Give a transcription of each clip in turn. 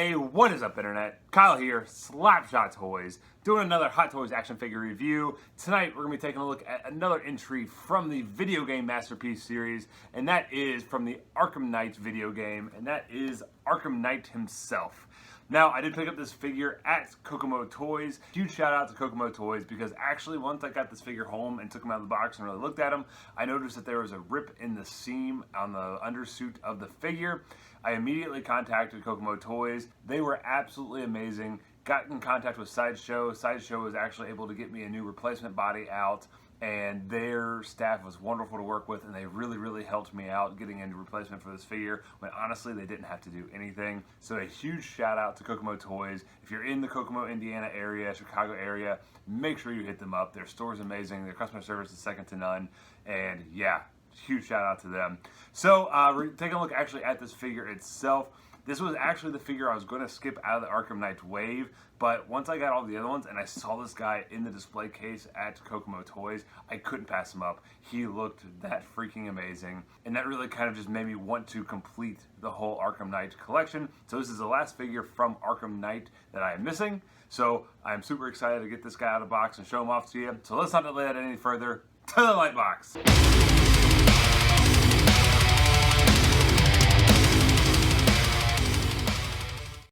Hey, what is up, Internet? Kyle here, Slapshot Toys, doing another Hot Toys action figure review. Tonight, we're going to be taking a look at another entry from the video game Masterpiece series, and that is from the Arkham Knight video game, and that is Arkham Knight himself. Now, I did pick up this figure at Kokomo Toys. Huge shout out to Kokomo Toys because actually once I got this figure home and took him out of the box and really looked at him, I noticed that there was a rip in the seam on the undersuit of the figure. I immediately contacted Kokomo Toys. They were absolutely amazing. Got in contact with Sideshow. Sideshow was actually able to get me a new replacement body out, and their staff was wonderful to work with, and they really helped me out getting into replacement for this figure when honestly they didn't have to do anything. So a huge shout out to Kokomo Toys. If you're in the Kokomo, Indiana area, Chicago area, make sure you hit them up. Their store's amazing. Their customer service is second to none, and yeah, huge shout out to them. So we're taking a look actually at this figure itself. This was actually the figure I was going to skip out of the Arkham Knight wave, but once I got all the other ones and I saw this guy in the display case at Kokomo Toys, I couldn't pass him up. He looked that freaking amazing, and that really kind of just made me want to complete the whole Arkham Knight collection. So this is the last figure from Arkham Knight that I am missing, so I'm super excited to get this guy out of the box and show him off to you. So let's not delay that any further. To the light box.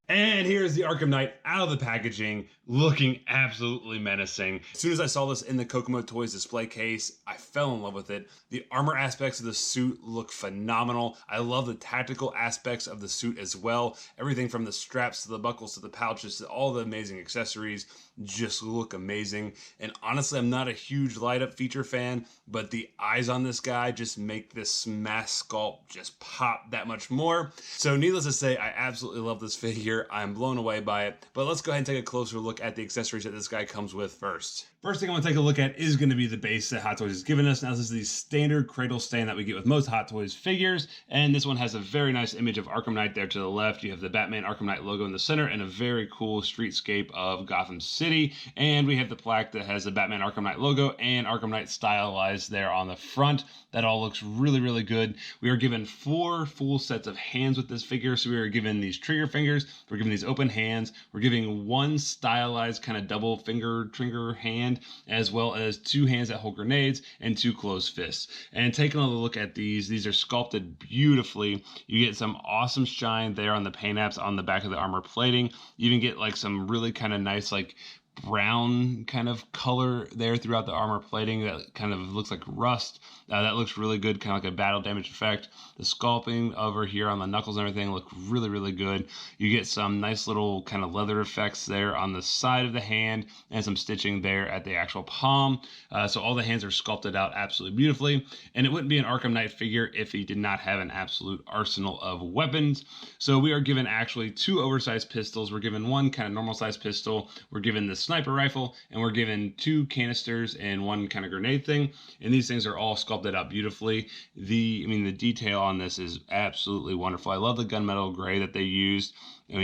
And here's the Arkham Knight out of the packaging, looking absolutely menacing. As soon as I saw this in the Kokomo Toys display case, I fell in love with it. The armor aspects of the suit look phenomenal. I love the tactical aspects of the suit as well. Everything from the straps to the buckles to the pouches to all the amazing accessories just look amazing. And honestly, I'm not a huge light up feature fan, but the eyes on this guy just make this mask sculpt just pop that much more. So needless to say, I absolutely love this figure. I'm blown away by it, but let's go ahead and take a closer look at the accessories that this guy comes with first. First thing I want to take a look at is going to be the base that Hot Toys has given us. Now this is the standard cradle stand that we get with most Hot Toys figures, and this one has a very nice image of Arkham Knight there to the left. You have the Batman Arkham Knight logo in the center and a very cool streetscape of Gotham City, and we have the plaque that has the Batman Arkham Knight logo and Arkham Knight stylized there on the front. That all looks really good. We are given 4 full sets of hands with this figure, so we are given these trigger fingers, we're given these open hands, we're giving 1 stylized kind of double finger trigger hand, as well as 2 hands that hold grenades and 2 closed fists. And taking a look at these are sculpted beautifully. You get some awesome shine there on the paint apps on the back of the armor plating. You even get like some really kind of nice like brown kind of color there throughout the armor plating that kind of looks like rust. That looks really good, kind of like a battle damage effect. The sculpting over here on the knuckles and everything look really good. You get some nice little kind of leather effects there on the side of the hand and some stitching there at the actual palm. So all the hands are sculpted out absolutely beautifully, and it wouldn't be an Arkham Knight figure if he did not have an absolute arsenal of weapons. So we are given actually 2 oversized pistols. We're given 1 kind of normal sized pistol. We're given the sniper rifle, and we're given 2 canisters and 1 kind of grenade thing, and these things are all sculpted out beautifully. The detail on this is absolutely wonderful. I love the gunmetal gray that they used.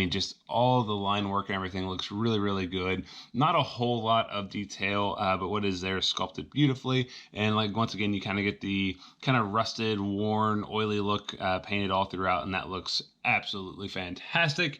Just all the line work and everything looks really good. Not a whole lot of detail, but what is there is sculpted beautifully. And like once again, you kind of get the kind of rusted, worn, oily look painted all throughout, and that looks absolutely fantastic.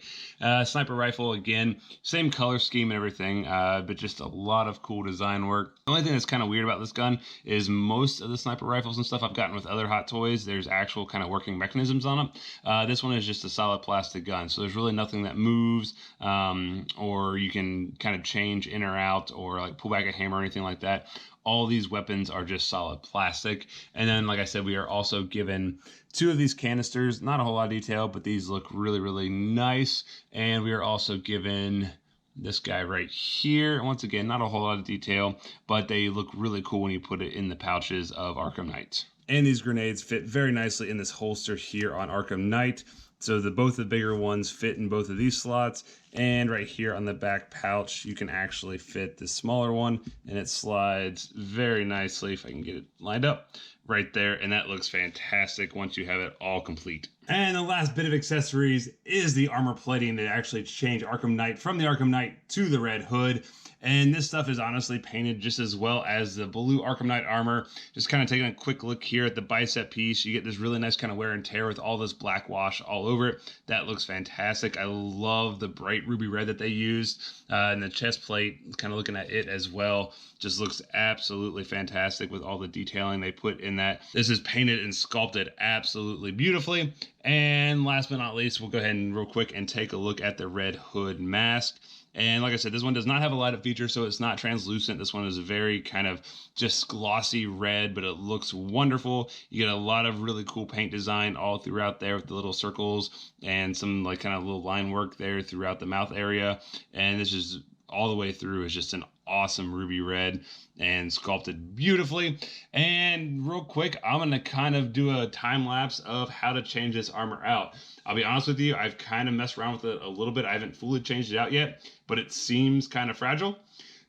Sniper rifle, again, same color scheme and everything, but just a lot of cool design work. The only thing that's kind of weird about this gun is most of the sniper rifles and stuff I've gotten with other Hot Toys, there's actual kind of working mechanisms on them. This one is just a solid plastic gun, so there's really nothing that moves, or you can kind of change in or out or like pull back a hammer or anything like that. All these weapons are just solid plastic. And then, like I said, we are also given 2 of these canisters. Not a whole lot of detail, but these look really nice. And we are also given this guy right here. Once again, not a whole lot of detail, but they look really cool when you put it in the pouches of Arkham Knight. And these grenades fit very nicely in this holster here on Arkham Knight. So both the bigger ones fit in both of these slots, and right here on the back pouch, you can actually fit the smaller one, and it slides very nicely, if I can get it lined up, right there, and that looks fantastic once you have it all complete. And the last bit of accessories is the armor plating that actually changed Arkham Knight from the Arkham Knight to the Red Hood. And this stuff is honestly painted just as well as the blue Arkham Knight armor. Just kind of taking a quick look here at the bicep piece, you get this really nice kind of wear and tear with all this black wash all over it. That looks fantastic. I love the bright ruby red that they used, and the chest plate, kind of looking at it as well, just looks absolutely fantastic with all the detailing they put in that. This is painted and sculpted absolutely beautifully. And last but not least, we'll go ahead and real quick and take a look at the Red Hood mask. And like I said, this one does not have a light up feature, so it's not translucent. This one is a very kind of just glossy red, but it looks wonderful. You get a lot of really cool paint design all throughout there with the little circles and some like kind of little line work there throughout the mouth area. And this is all the way through is just an awesome ruby red and sculpted beautifully. And real quick, I'm going to kind of do a time lapse of how to change this armor out. I'll be honest with you, I've kind of messed around with it a little bit. I haven't fully changed it out yet, but it seems kind of fragile.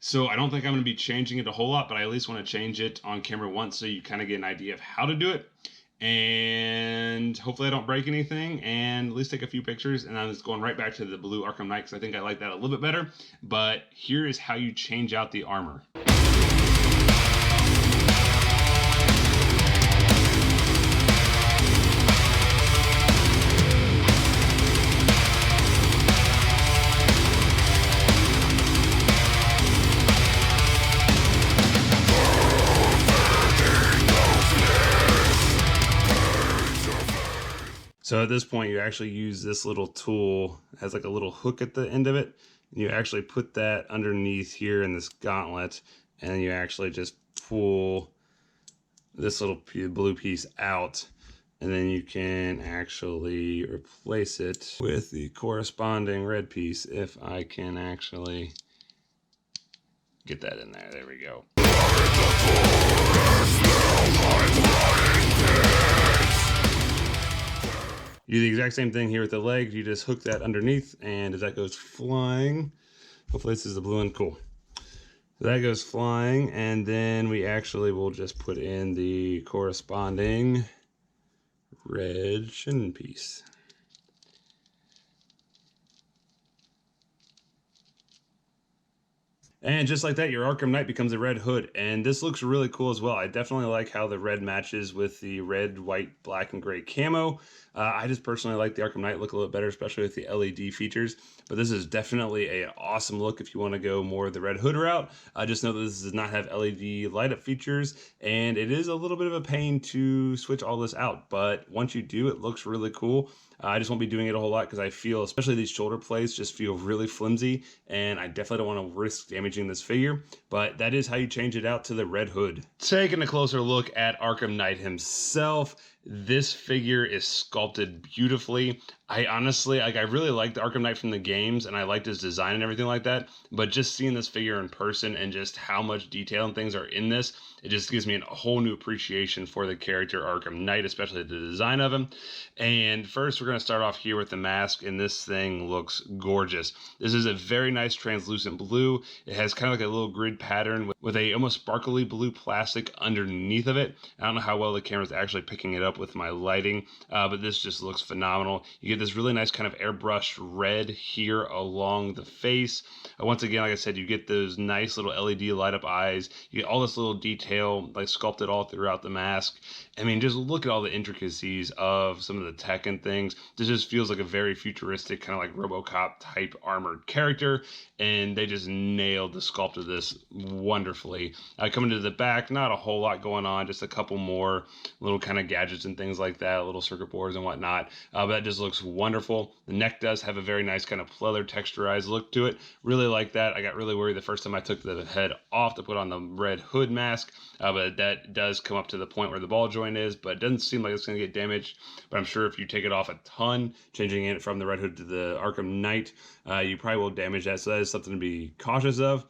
So I don't think I'm going to be changing it a whole lot, but I at least want to change it on camera once so you kind of get an idea of how to do it. And hopefully I don't break anything, and at least take a few pictures. And I'm just going right back to the blue Arkham Knight because I think I like that a little bit better. But here is how you change out the armor. So at this point, you actually use this little tool. It has like a little hook at the end of it. And you actually put that underneath here in this gauntlet, and you actually just pull this little blue piece out. And then you can actually replace it with the corresponding red piece if I can actually get that in there. There we go. You do the exact same thing here with the leg. You just hook that underneath, and as that goes flying, hopefully this is the blue one, cool. So that goes flying, and then we actually will just put in the corresponding red shin piece. And just like that, your Arkham Knight becomes a Red Hood. And this looks really cool as well. I definitely like how the red matches with the red, white, black, and gray camo. I just personally like the Arkham Knight look a little better, especially with the LED features. But this is definitely an awesome look if you want to go more the Red Hood route. Just know that this does not have LED light up features, and it is a little bit of a pain to switch all this out. But once you do, it looks really cool. I just won't be doing it a whole lot because I feel, especially these shoulder plates, just feel really flimsy, and I definitely don't want to risk damaging this figure. But that is how you change it out to the Red Hood. Taking a closer look at Arkham Knight himself, this figure is sculpted beautifully. I honestly, I really liked the Arkham Knight from the games, and I liked his design and everything like that, but just seeing this figure in person and just how much detail and things are in this, it just gives me a whole new appreciation for the character Arkham Knight, especially the design of him. And first, we're going to start off here with the mask, and this thing looks gorgeous. This is a very nice translucent blue. It has kind of like a little grid pattern with a almost sparkly blue plastic underneath of it. I don't know how well the camera's actually picking it up with my lighting, but this just looks phenomenal. You get this really nice kind of airbrushed red here along the face. Once again, like I said, you get those nice little LED light up eyes. You get all this little detail like sculpted all throughout the mask. I mean, just look at all the intricacies of some of the tech and things. This just feels like a very futuristic kind of like RoboCop type armored character, and they just nailed the sculpt of this wonderfully. Coming to the back, not a whole lot going on, just a couple more little kind of gadgets and things like that, little circuit boards and whatnot, but that just looks wonderful. The neck does have a very nice kind of pleather texturized look to it. Really like that. I got really worried the first time I took the head off to put on the Red Hood mask, but that does come up to the point where the ball joint is, but it doesn't seem like it's going to get damaged. But I'm sure if you take it off a ton, changing it from the Red Hood to the Arkham Knight, you probably will damage that. So that is something to be cautious of.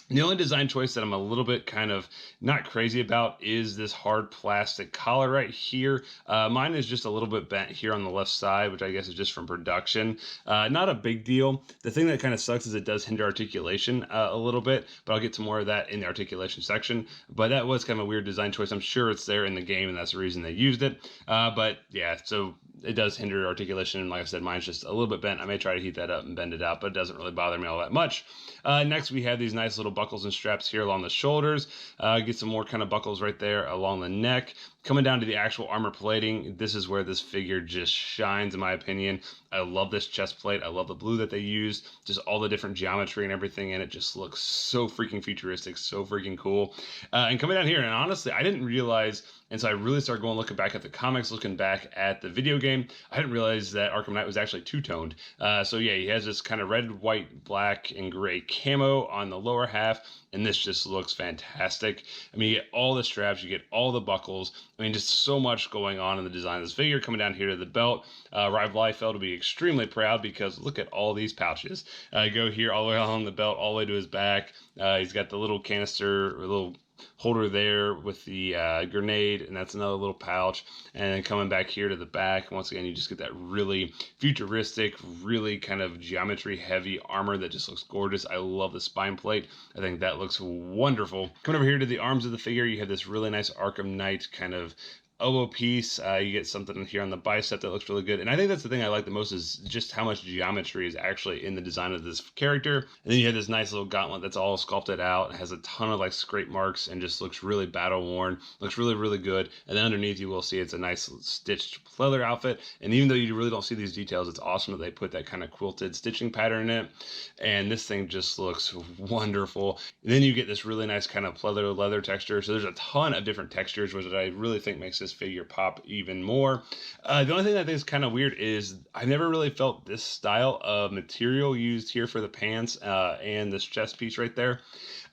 The only design choice that I'm a little bit kind of not crazy about is this hard plastic collar right here. Mine is just a little bit bent here on the left side, which I guess is just from production. Not a big deal. The thing that kind of sucks is it does hinder articulation a little bit, but I'll get to more of that in the articulation section. But that was kind of a weird design choice. I'm sure it's there in the game, and that's the reason they used it. But yeah, so it does hinder articulation. And like I said, mine's just a little bit bent. I may try to heat that up and bend it out, but it doesn't really bother me all that much. Next, we have these nice little buckles and straps here along the shoulders. Get some more kind of buckles right there along the neck. Coming down to the actual armor plating, this is where this figure just shines, in my opinion. I love this chest plate. I love the blue that they used. Just all the different geometry and everything in it just looks so freaking futuristic, so freaking cool. And coming down here, and honestly, I didn't realize, and so I really started going looking back at the comics, looking back at the video game. I didn't realize that Arkham Knight was actually two-toned. So yeah, he has this kind of red, white, black, and gray camo on the lower half, and this just looks fantastic. I mean, you get all the straps, you get all the buckles. I mean, just so much going on in the design of this figure. Coming down here to the belt, Rival Liefeld will be extremely proud because look at all these pouches. Go here all the way along the belt, all the way to his back. He's got the little canister, or little holder there with the grenade, and that's another little pouch. And then coming back here to the back, once again, you just get that really futuristic, really kind of geometry heavy armor that just looks gorgeous. I love the spine plate. I think that looks wonderful. Coming over here to the arms of the figure, you have this really nice Arkham Knight kind of elbow piece. You get something here on the bicep that looks really good. And I think that's the thing I like the most, is just how much geometry is actually in the design of this character. And then you have this nice little gauntlet that's all sculpted out. It has a ton of like scrape marks and just looks really battle worn. Looks really, really good. And then underneath you will see it's a nice stitched leather outfit. And even though you really don't see these details, it's awesome that they put that kind of quilted stitching pattern in it. And this thing just looks wonderful. And then you get this really nice kind of pleather leather texture. So there's a ton of different textures, which I really think makes this figure pop even more. The only thing that I think is kind of weird is I've never really felt this style of material used here for the pants and this chest piece right there.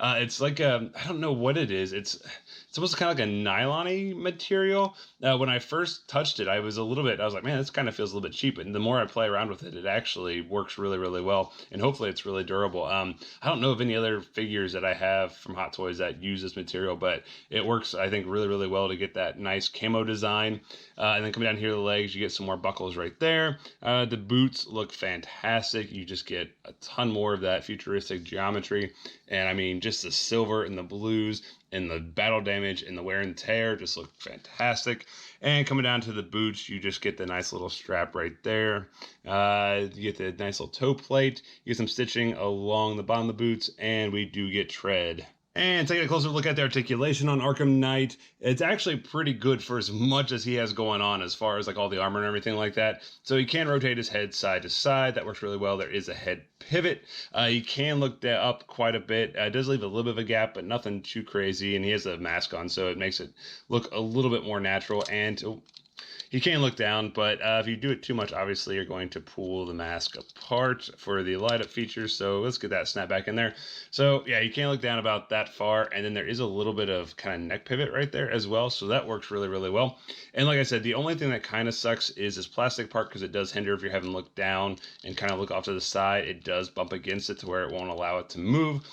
It's like I don't know what it is. It's supposed to kind of like a nylon-y material. When I first touched it, I was like, man, this kind of feels a little bit cheap. And the more I play around with it, it actually works really, really well. And hopefully it's really durable. I don't know of any other figures that I have from Hot Toys that use this material, but it works, I think, really, really well to get that nice camo design. And then coming down here to the legs, you get some more buckles right there. The boots look fantastic. You just get a ton more of that futuristic geometry. And I mean, just the silver and the blues and the battle damage and the wear and tear just look fantastic. And coming down to the boots, you just get the nice little strap right there. You get the nice little toe plate. You get some stitching along the bottom of the boots, and we do get tread. And taking a closer look at the articulation on Arkham Knight, it's actually pretty good for as much as he has going on as far as like all the armor and everything like that. So he can rotate his head side to side. That works really well. There is a head pivot. He can look up quite a bit. It does leave a little bit of a gap, but nothing too crazy. And he has a mask on, so it makes it look a little bit more natural. And you can look down, but if you do it too much, obviously you're going to pull the mask apart for the light up features. So let's get that snap back in there. So yeah, you can't look down about that far. And then there is a little bit of kind of neck pivot right there as well. So that works really, really well. And like I said, the only thing that kind of sucks is this plastic part, because it does hinder if you're having to look down and kind of look off to the side. It does bump against it to where it won't allow it to move.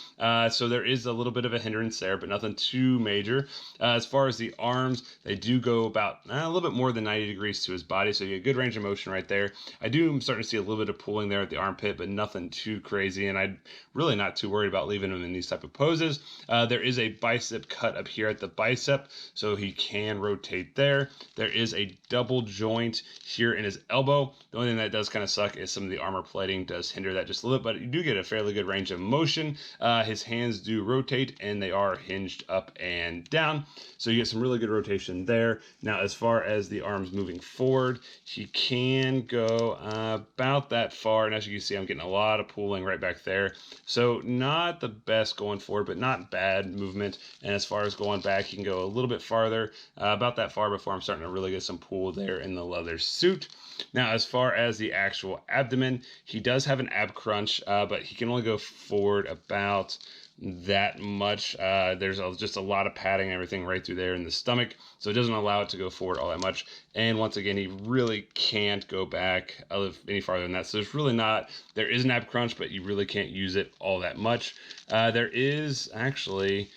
So there is a little bit of a hindrance there, but nothing too major. As far as the arms, they do go about a little bit more than 90 degrees to his body, so you get good range of motion right there. I'm starting to see a little bit of pulling there at the armpit, but nothing too crazy, and I'm really not too worried about leaving him in these type of poses. There is a bicep cut up here at the bicep, so he can rotate there. There is a double joint here in his elbow. The only thing that does kind of suck is some of the armor plating does hinder that just a little bit, but you do get a fairly good range of motion. His hands do rotate, and they are hinged up and down, so you get some really good rotation there. Now, as far as the arms moving forward, he can go about that far, and as you can see, I'm getting a lot of pulling right back there, so not the best going forward, but not bad movement. And as far as going back, he can go a little bit farther, about that far before I'm starting to really get some pull there in the leather suit. Now, as far as the actual abdomen, he does have an ab crunch, but he can only go forward about that much. There's just a lot of padding and everything right through there in the stomach, so it doesn't allow it to go forward all that much. And once again, he really can't go back any farther than that. So there is an ab crunch, but you really can't use it all that much. There is actually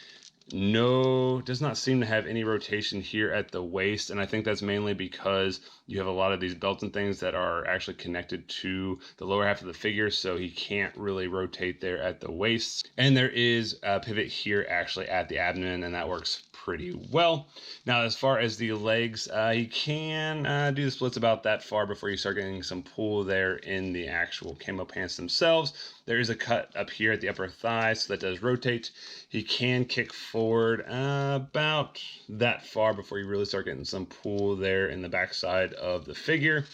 does not seem to have any rotation here at the waist, and I think that's mainly because you have a lot of these belts and things that are actually connected to the lower half of the figure, so he can't really rotate there at the waist. And there is a pivot here actually at the abdomen, and that works pretty well. Now, as far as the legs, he can do the splits about that far before you start getting some pull there in the actual camo pants themselves. There is a cut up here at the upper thigh, so that does rotate. He can kick forward about that far before you really start getting some pull there in the backside of the figure.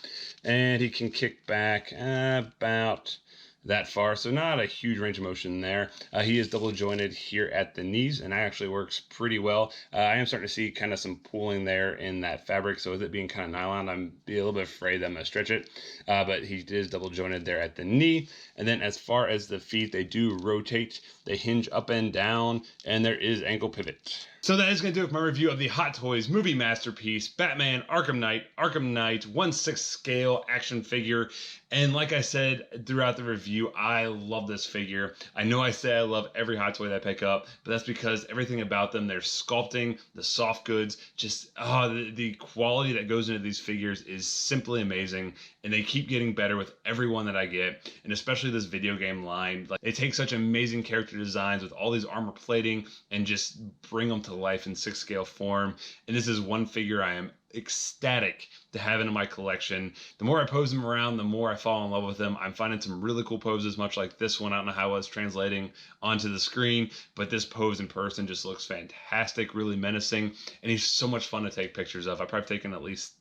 And he can kick back about that far, so not a huge range of motion there. He is double jointed here at the knees, and that actually works pretty well. I am starting to see kind of some pooling there in that fabric, so with it being kind of nylon, I'm a little bit afraid that I'm going to stretch it, but he is double jointed there at the knee. And then as far as the feet, they do rotate, they hinge up and down, and there is ankle pivot. So that is going to do it for my review of the Hot Toys movie masterpiece, Batman Arkham Knight 1/6 scale action figure. And like I said throughout the review, I love this figure. I know I say I love every Hot Toy that I pick up, but that's because everything about them, their sculpting, the soft goods, just the quality that goes into these figures is simply amazing. And they keep getting better with every one that I get, and especially this video game line. Like, they take such amazing character designs with all these armor plating and just bring them to life in 6 scale form. And this is one figure I am ecstatic to have in my collection. The more I pose them around, the more I fall in love with them. I'm finding some really cool poses, much like this one. I don't know how it's translating onto the screen, but this pose in person just looks fantastic, really menacing, and he's so much fun to take pictures of. I've probably taken at least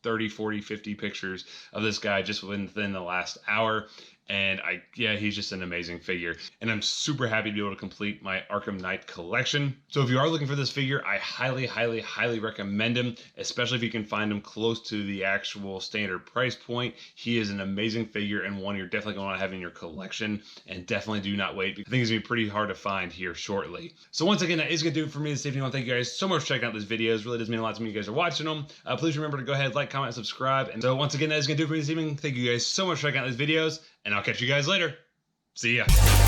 30, 40, 50 pictures of this guy just within the last hour. And he's just an amazing figure. And I'm super happy to be able to complete my Arkham Knight collection. So if you are looking for this figure, I highly, highly, highly recommend him, especially if you can find him close to the actual standard price point. He is an amazing figure and one you're definitely going to want to have in your collection. And definitely do not wait, because I think it's going to be pretty hard to find here shortly. So once again, that is going to do it for me this evening. I want to thank you guys so much for checking out these videos. It really does mean a lot to me you guys are watching them. Please remember to go ahead, like, comment, and subscribe. And so once again, that is going to do it for me this evening. Thank you guys so much for checking out these videos, and I'll catch you guys later. See ya.